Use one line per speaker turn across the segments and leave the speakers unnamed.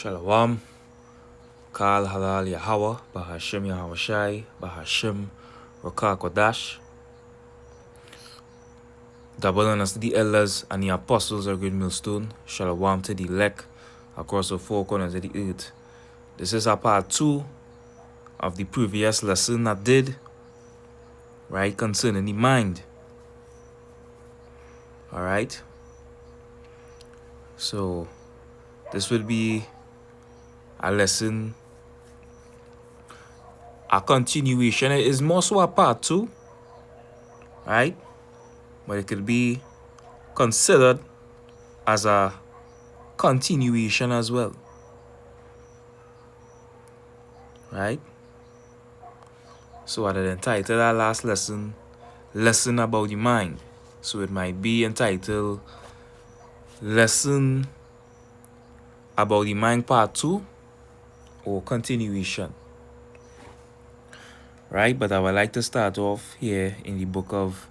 Shalom, Kal Halal Yahweh, Bahashem Yahweh Shai, Bahashem Rakah Kodash. Double honors to the elders and the apostles of Great Millstone. Shalom to the elect across the four corners of the earth. This is a part 2 of the previous lesson I did, right, concerning the mind. Alright? So, this will be a lesson, a continuation. It is more so a part 2, right? But it could be considered as a continuation as well, right? So I had entitled our last lesson about the mind. So it might be entitled Lesson About the Mind Part 2 or Continuation, right? But I would like to start off here in the book of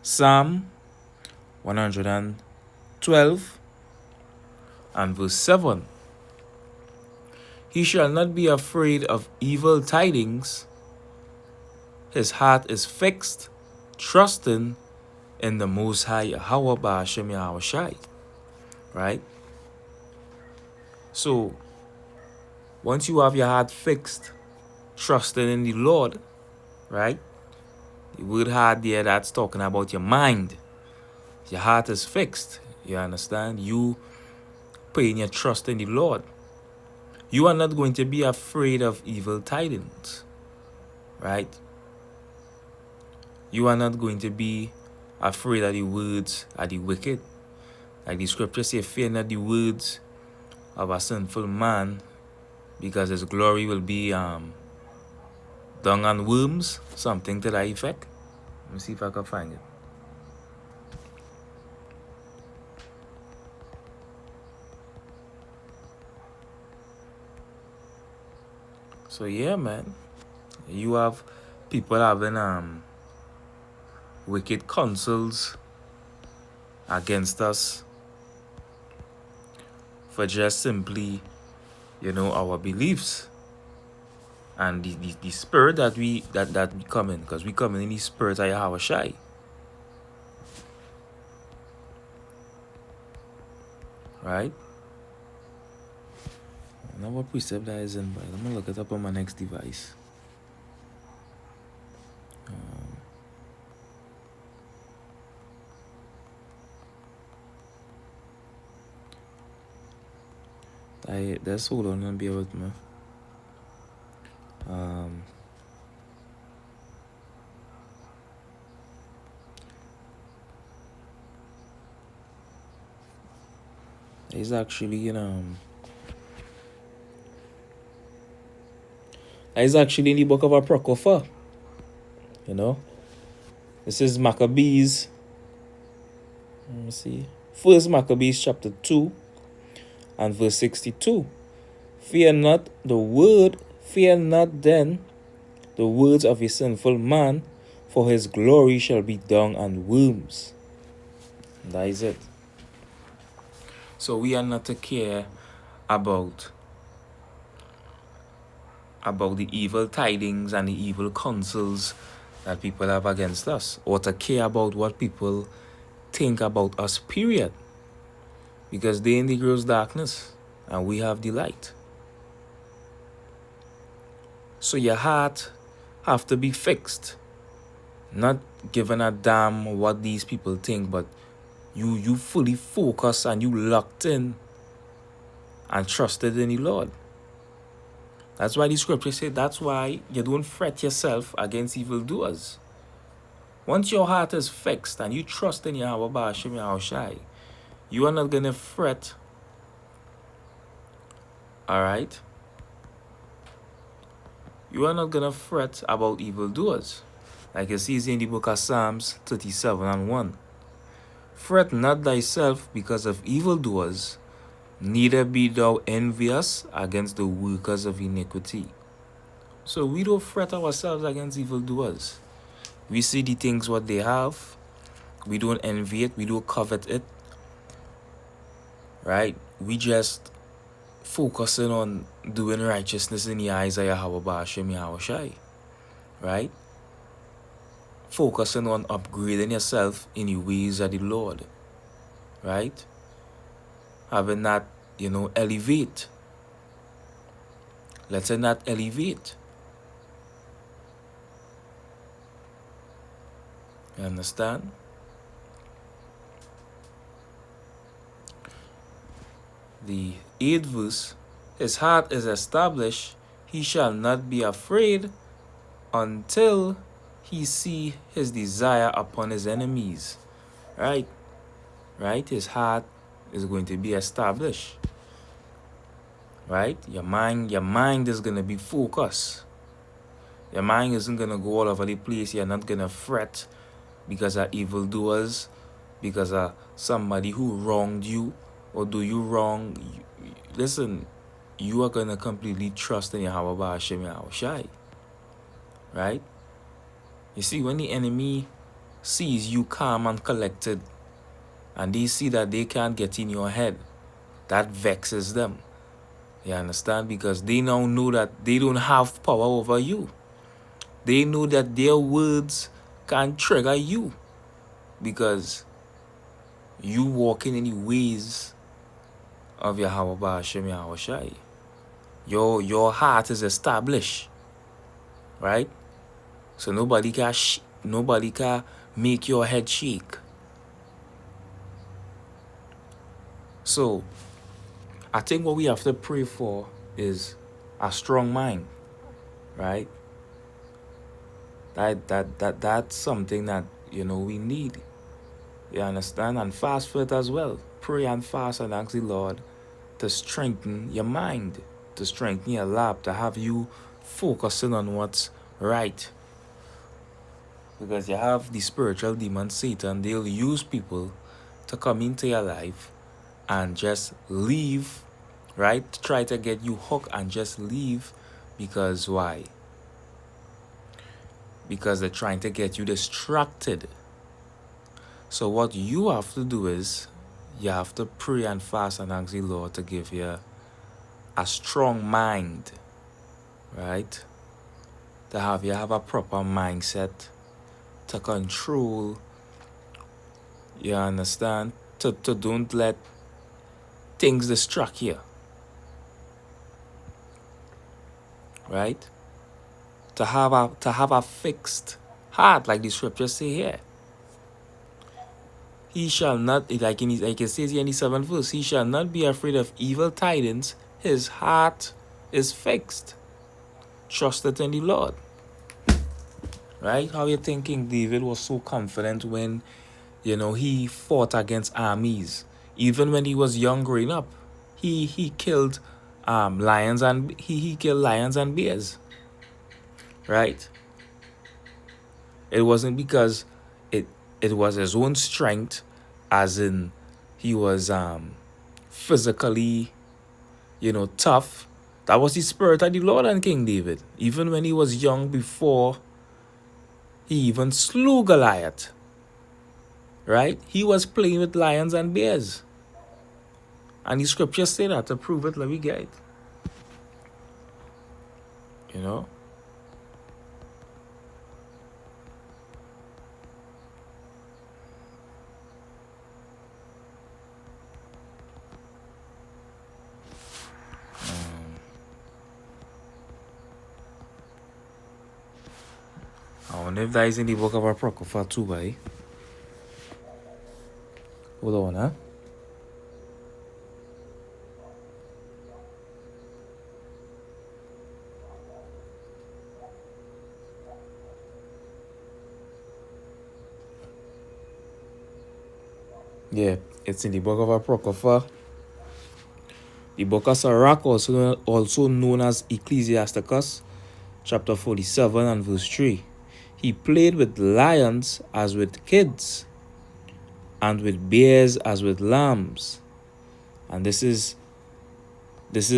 Psalm 112 and verse 7. He shall not be afraid of evil tidings. His heart is fixed, trusting in the Most High Yahweh Ba'ashem Yahweh Shai. Right? So, once you have your heart fixed, trusting in the Lord, right? The word heart there, that's talking about your mind. Your heart is fixed. You understand? You putting your trust in the Lord. You are not going to be afraid of evil tidings. Right? You are not going to be afraid of the words of the wicked. Like the scripture says, fear not the words of a sinful man, because his glory will be dung and worms, something to that effect. Let me see if I can find it. So yeah, man, you have people having wicked counsels against us for just simply, our beliefs and the spirit that we come in, because we come in the spirit of Yahweh Shai. Right? I know what precept that is in, but I'm gonna look it up on my next device. Let's hold on and bear with me. It's actually it's actually in the book of Apocrypha. This is Maccabees. Let me see. First Maccabees chapter 2 and verse 62. Fear not then the words of a sinful man, for his glory shall be dung and worms. And that is it. So we are not to care about the evil tidings and the evil counsels that people have against us, or to care about what people think about us, period. Because they in the gross darkness and we have the light. So your heart have to be fixed, not giving a damn what these people think, but you fully focus and you locked in and trusted in the Lord. That's why the scripture said, that's why you don't fret yourself against evildoers. Once your heart is fixed and you trust in Yahweh Ba'ashem Yahweh Shai, you are not going to fret. Alright? You are not going to fret about evildoers. Like it says in the book of Psalms 37 and 1. Fret not thyself because of evildoers, neither be thou envious against the workers of iniquity. So we don't fret ourselves against evildoers. We see the things what they have. We don't envy it. We don't covet it. Right? We just focusing on doing righteousness in the eyes of Yahweh Ba'ashem Yahweh Shai, right? Focusing on upgrading yourself in the ways of the Lord, right? Having that, elevate. Let's say not elevate. You understand? The 8th verse, his heart is established, he shall not be afraid until he see his desire upon his enemies. Right? Right? His heart is going to be established. Right? Your mind is going to be focused. Your mind isn't going to go all over the place. You're not going to fret because of evildoers, because of somebody who wronged you or do you wrong. Listen, you are going to completely trust in Yahweh Ba'ashem Yahweh Shai. Right? You see, when the enemy sees you calm and collected and they see that they can't get in your head, that vexes them. You understand? Because they now know that they don't have power over you. They know that their words can trigger you because you walking in the ways of Yahweh Ba'ashem Yahweh Shai. Your heart is established, right? So nobody can make your head shake. So I think what we have to pray for is a strong mind, right? That's something that we need. You understand? And fast for it as well. Pray and fast and ask the Lord to strengthen your mind, to strengthen your lap, to have you focusing on what's right. Because you have the spiritual demon Satan, they'll use people to come into your life and just leave, right? Try to get you hooked and just leave. Because why? Because they're trying to get you distracted. So what you have to do is you have to pray and fast and ask the Lord to give you a strong mind, right? To have you have a proper mindset to control, you understand? To don't let things distract you, right? To have a fixed heart, like the scriptures say here. He shall not, like it says here in the 7th verse, he shall not be afraid of evil tidings. His heart is fixed. Trusted in the Lord. Right? How you thinking David was so confident when, he fought against armies? Even when he was young growing up, he killed lions and he killed lions and bears. Right? It wasn't because it was his own strength, as in he was physically, tough. That was the spirit of the Lord and King David. Even when he was young, before he even slew Goliath, right? He was playing with lions and bears. And the scriptures say that. To prove it, let me get it. I wonder if that is in the book of Apocrypha too, boy. Hold on, huh? Yeah, it's in the book of Apocrypha. The book of Sirach, also known as Ecclesiasticus, chapter 47 and verse 3. He played with lions as with kids, and with bears as with lambs. And this is the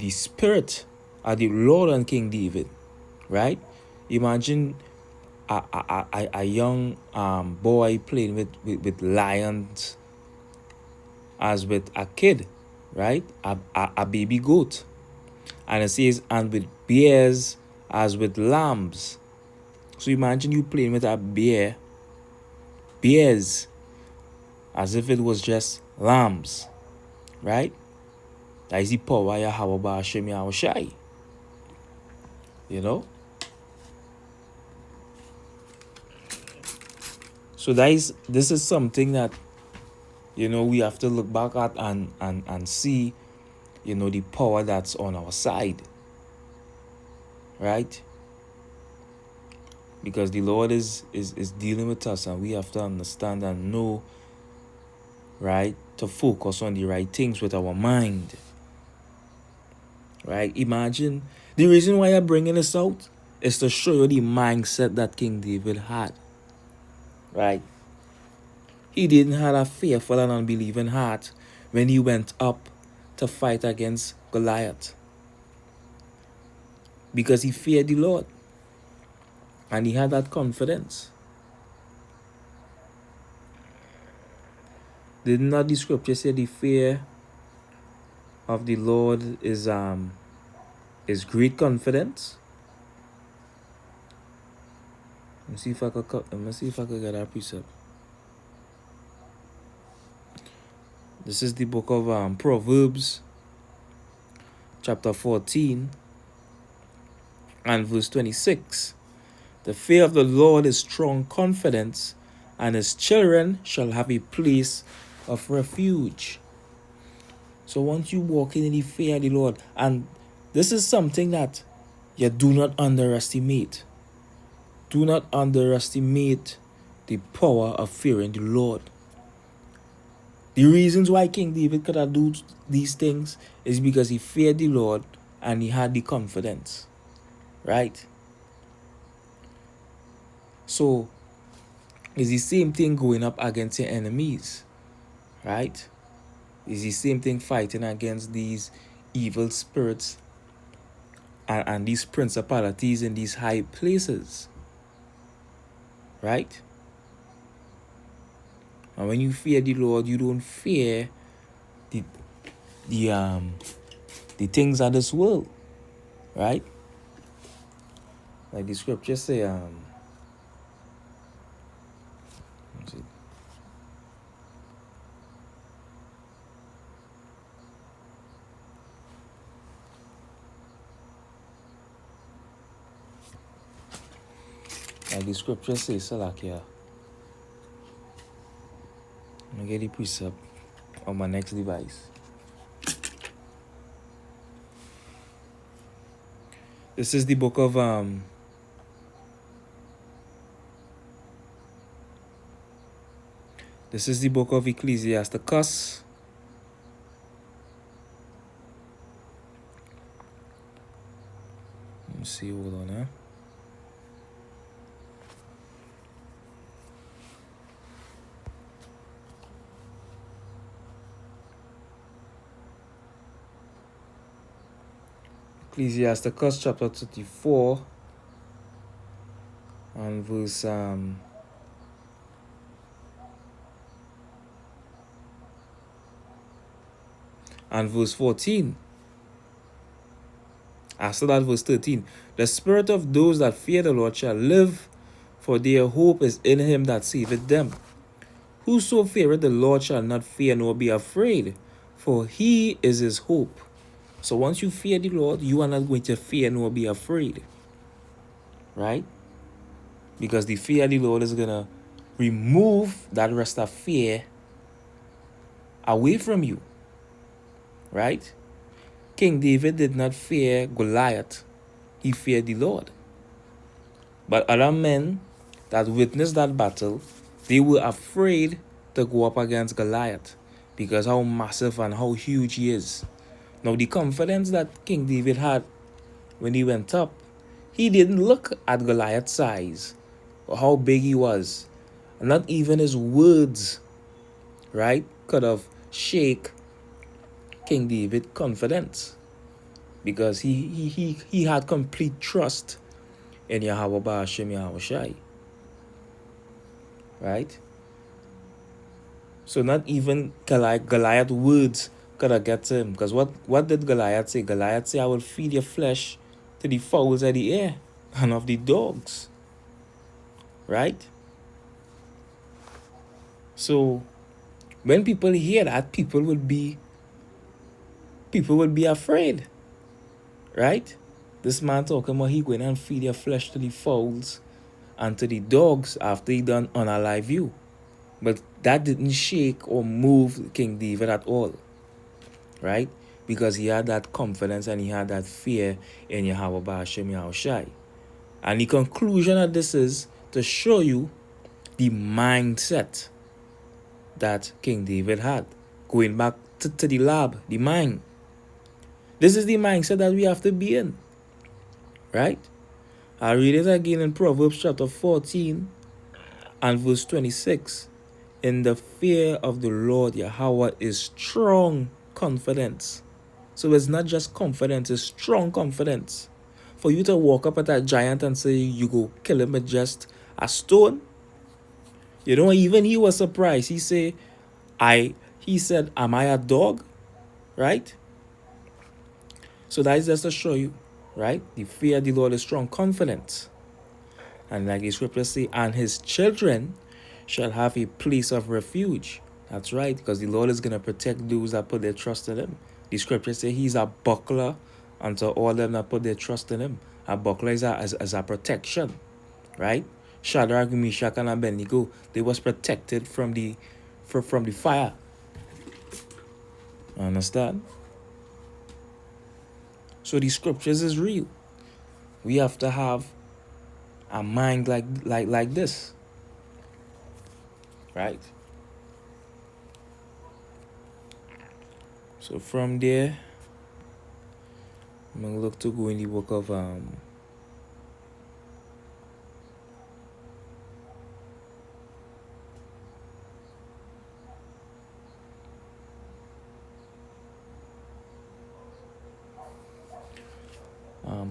spirit of the Lord and King David, right? Imagine a young boy playing with lions as with a kid, right? A baby goat. And it says, and with bears as with lambs. So imagine you playing with a bears, as if it was just lambs, right? That is the power Yahweh Ba'ashem Yahushai. You know? So this is something that, we have to look back at and see, the power that's on our side. Right? Because the Lord is dealing with us, and we have to understand and know, right, to focus on the right things with our mind. Right? Imagine, the reason why I'm bringing this out is to show you the mindset that King David had. Right? He didn't have a fearful and unbelieving heart when he went up to fight against Goliath, because he feared the Lord and he had that confidence. Did not the scripture say the fear of the Lord is great confidence? Let me see if I could get that precept. This is the book of Proverbs, chapter 14 and verse 26. The fear of the Lord is strong confidence, and his children shall have a place of refuge. So once you walk in the fear of the Lord, and this is something that you do not underestimate. Do not underestimate the power of fearing the Lord. The reasons why King David could have do these things is because he feared the Lord and he had the confidence. Right? So it's the same thing going up against your enemies. Right? It's the same thing fighting against these evil spirits and these principalities in these high places. Right? And when you fear the Lord, you don't fear the things of this world. Right? Like the scripture say, like the scripture says, Salakia. I'm gonna get the precept on my next device. This is the book of Ecclesiasticus. Let me see, hold on, huh? Ecclesiasticus chapter 34 and verse and verse 14. After that, verse 13. The spirit of those that fear the Lord shall live, for their hope is in him that saveth them. Whoso feareth the Lord shall not fear nor be afraid, for he is his hope. So once you fear the Lord, you are not going to fear nor be afraid. Right? Because the fear of the Lord is going to remove that rest of fear away from you. Right? King David did not fear Goliath. He feared the Lord. But other men that witnessed that battle, they were afraid to go up against Goliath because how massive and how huge he is. Now, the confidence that King David had when he went up, he didn't look at Goliath's size or how big he was. Not even his words, right, could have shake King David's confidence, because he had complete trust in Yahweh Ba'ashem Yahushai. Right? So not even Goliath words could have get to him. Because what did Goliath say? Goliath said, I will feed your flesh to the fowls of the air and of the dogs. Right? So when people hear that, people will be afraid. Right? This man talking about he going and feed your flesh to the fowls and to the dogs after he done unalive you. But that didn't shake or move King David at all. Right? Because he had that confidence and he had that fear in Yahweh Ba'ashem Yahushai. And the conclusion of this is to show you the mindset that King David had. Going back to the lab, the mind. This is the mindset that we have to be in. Right? I'll read it again in Proverbs chapter 14 and verse 26. In the fear of the Lord Yahweh is strong confidence. So it's not just confidence, it's strong confidence. For you to walk up at that giant and say you go kill him with just a stone. You know, even he was surprised. He said, am I a dog? Right? So that is just to show you, right? The fear of the Lord is strong confidence. And like the scriptures say, and his children shall have a place of refuge. That's right, because the Lord is going to protect those that put their trust in him. The scriptures say he's a buckler unto all them that put their trust in him. A buckler is a protection, right? Shadrach, Meshach, and Abednego, they was protected from the fire. Understand? So the scriptures is real. We have to have a mind like this, right? So from there, I'm going to look to go in the book of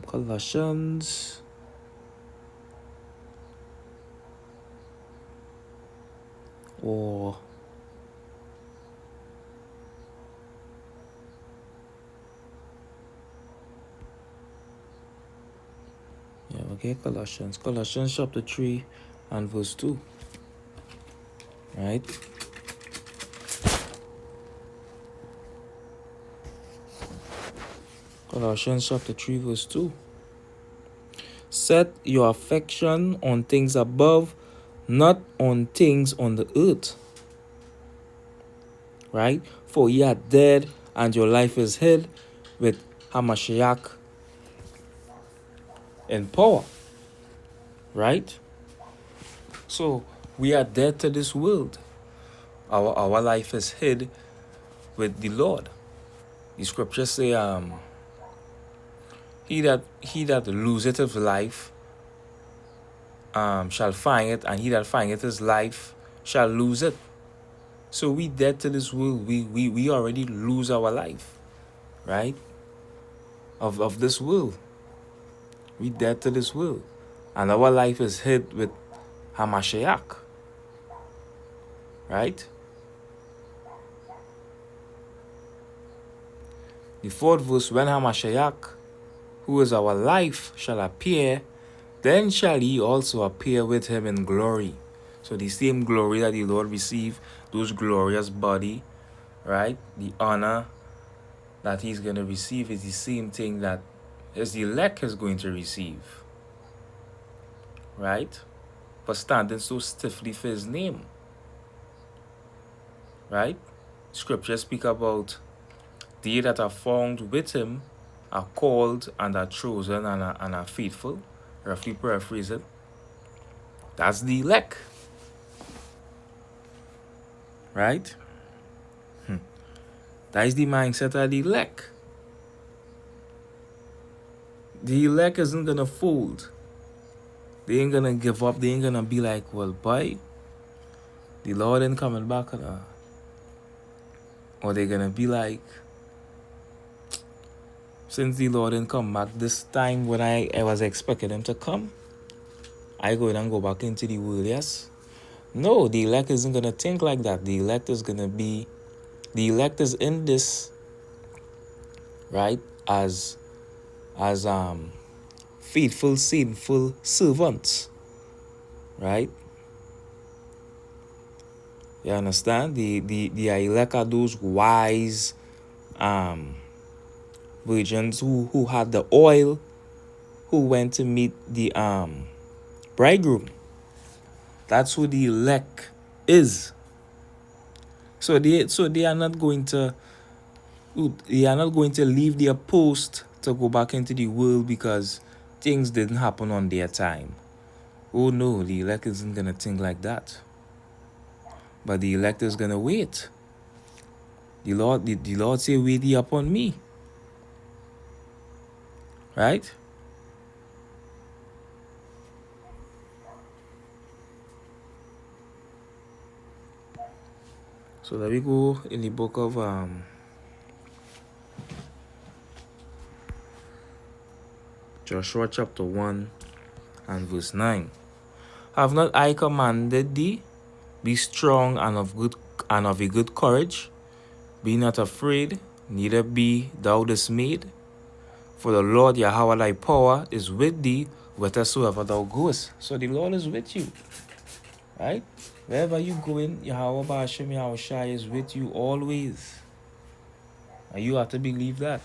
Colossians. Or okay, Colossians chapter 3 and verse 2. Right? Colossians chapter 3 verse 2. Set your affection on things above, not on things on the earth. Right? For ye are dead, and your life is hid with Hamashiach in power. Right? So we are dead to this world. Our life is hid with the Lord. The scriptures say, he that loseth his life shall find it, and he that findeth his life shall lose it. So we dead to this world. We already lose our life, right? Of this world. We dead to this world. And our life is hid with Hamashiach. Right? The fourth verse, when Hamashiach, who is our life, shall appear, then shall he also appear with him in glory. So the same glory that the Lord received, those glorious body, right? The honor that he's going to receive is the same thing that his elect is going to receive. Right? For standing so stiffly for his name. Right? Scriptures speak about they that are found with him are called and are chosen and are faithful. Roughly paraphrase it. That's the elect. Right? That is the mindset of the elect. The elect isn't going to fold. They ain't going to give up. They ain't going to be like, well, boy, the Lord ain't coming back. Or they're going to be like, since the Lord didn't come back this time when I was expecting him to come, I go and go back into the world, yes. No, the elect isn't gonna think like that. The elect is in this, right, as faithful, sinful servants, right? You understand? The elect are those wise um virgins who had the oil, who went to meet the bridegroom. That's who the elect is. So they are not going to leave their post to go back into the world because things didn't happen on their time. Oh no, the elect isn't gonna think like that. But the elect is gonna wait. The Lord say, wait ye upon me. Right? So let me go in the book of Joshua chapter 1 and verse 9. Have not I commanded thee? Be strong and of a good courage. Be not afraid, neither be thou dismayed. For the Lord Yahweh thy power is with thee whithersoever thou goest. So the Lord is with you. Right? Wherever you going, Yahweh Ba'ashem Yahushai is with you always. And you have to believe that.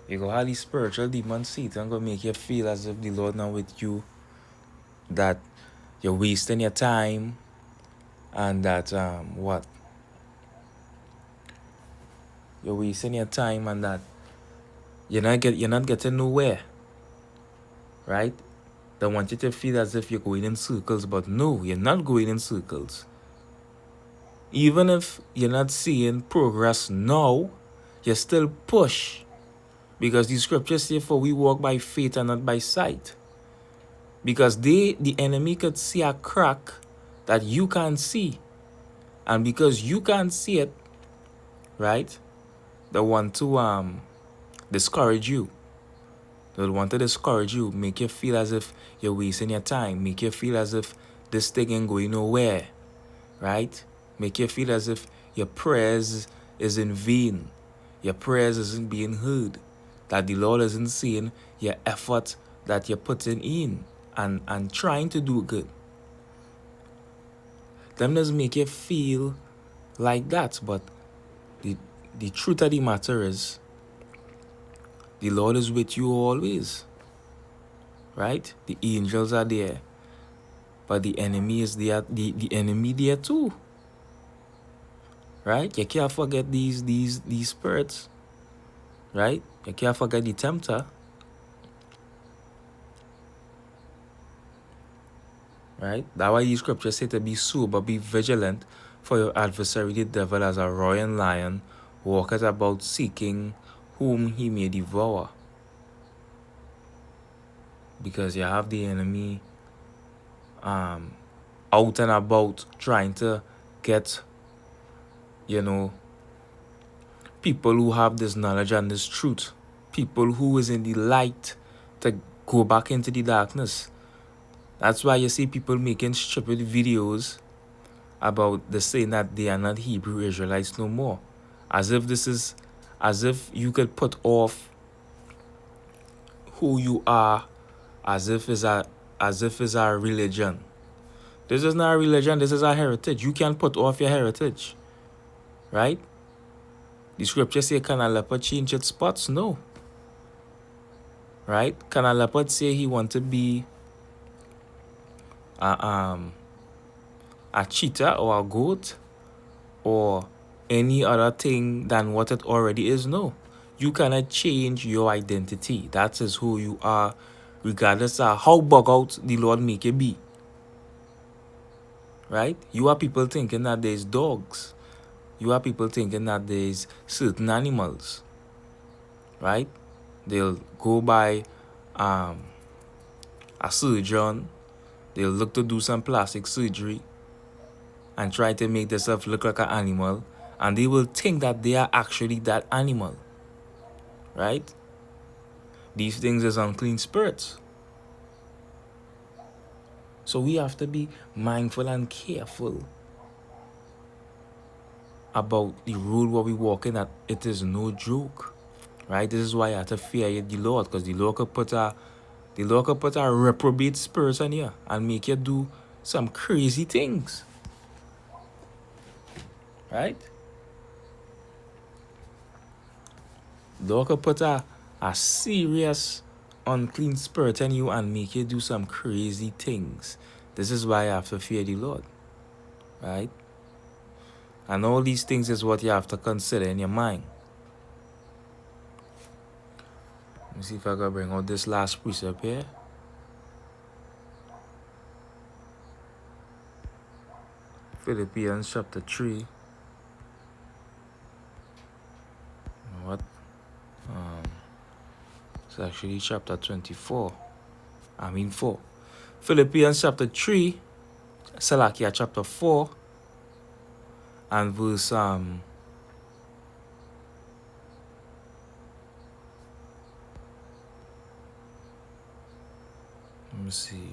You go have these spiritual demon seat and go make you feel as if the Lord not with you, that you're wasting your time, and that you're wasting your time, and that you're not getting nowhere. Right? They want you to feel as if you're going in circles, but no, you're not going in circles. Even if you're not seeing progress now, you still push. Because the scriptures say, for we walk by faith and not by sight. Because the enemy could see a crack that you can't see. And because you can't see it, right, they want to discourage you. They want to discourage you, make you feel as if you're wasting your time, make you feel as if this thing ain't going nowhere, right? Make you feel as if your prayers is in vain, your prayers isn't being heard, that the Lord isn't seeing your effort that you're putting in and trying to do good. Them doesn't make you feel like that, but the truth of the matter is, the Lord is with you always, right? The angels are there, but the enemy is there. The enemy there too, right? You can't forget these spirits, right? You can't forget the tempter, right? That's why the scriptures say to be sober, be vigilant, for your adversary the devil, as a roaring lion, walketh about seeking whom he may devour. Because you have the enemy out and about trying to get, people who have this knowledge and this truth, people who is in the light, to go back into the darkness. That's why you see people making stupid videos about the saying that they are not Hebrew Israelites no more. As if you could put off who you are as if it's a religion. This is not a religion, this is a heritage. You can't put off your heritage. Right? The scripture say, can a leopard change its spots? No. Right? Can a leopard say he want to be a cheetah or a goat or any other thing than what it already is? No. You cannot change your identity. That is who you are, regardless of how bug out the Lord make you be. Right? You are people thinking that there's dogs. You are people thinking that there's certain animals. Right? They'll go by a surgeon. They'll look to do some plastic surgery and try to make themselves look like an animal. And they will think that they are actually that animal. Right? These things is unclean spirits. So we have to be mindful and careful about the road where we walk in, that it is no joke. Right? This is why you have to fear the Lord, because the Lord could put a reprobate spirit on you and make you do some crazy things. Right? The Lord could put a serious unclean spirit in you and make you do some crazy things. This is why you have to fear the Lord. Right? And all these things is what you have to consider in your mind. Let me see if I can bring out this last precept here. Philippians chapter 3. What? It's actually chapter 24. 4. Philippians chapter 3. Salakia chapter 4. And verse let me see.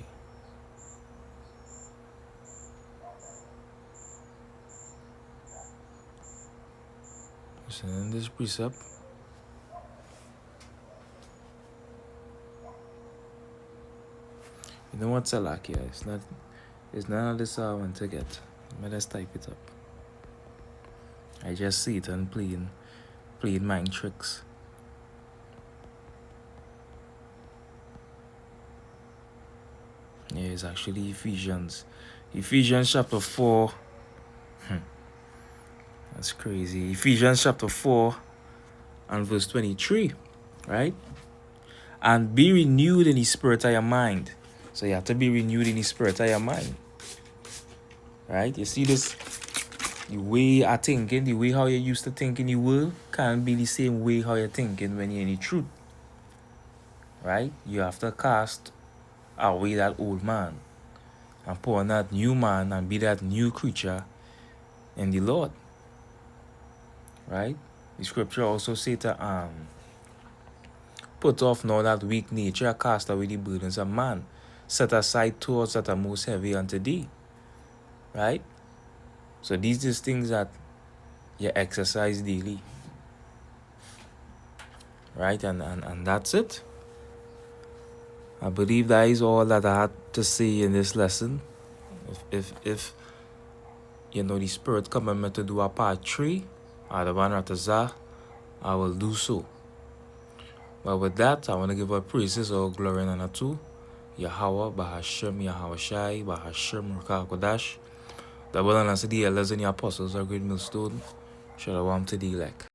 Listen, in this precept. You know what, Salakia? It's none of this I want to get. Let's type it up. I just see it and playing mind tricks. Yeah, it's actually Ephesians. Ephesians chapter 4. That's crazy. Ephesians chapter 4 and verse 23. Right? And be renewed in the spirit of your mind. So you have to be renewed in the spirit of your mind. Right? You see this? The way you're thinking, the way how you used to think in the world can't be the same way how you're thinking when you're in the truth. Right? You have to cast away that old man and put on that new man and be that new creature in the Lord. Right? The scripture also say to put off now that weak nature, cast away the burdens of man, set aside thoughts that are most heavy unto thee. Right? So these are things that you exercise daily. Right? And that's it. I believe that is all that I had to say in this lesson. If you know the Spirit command me to do a part 3, Adavan Ratazah, I will do so. But with that, I want to give our praises or glory and honor to Yahweh, Bahashem, Yahweh Shai, Bahashem, Rukah Kodash, the Balan and the elders and the apostles, our great millstone. Shalom to the elect.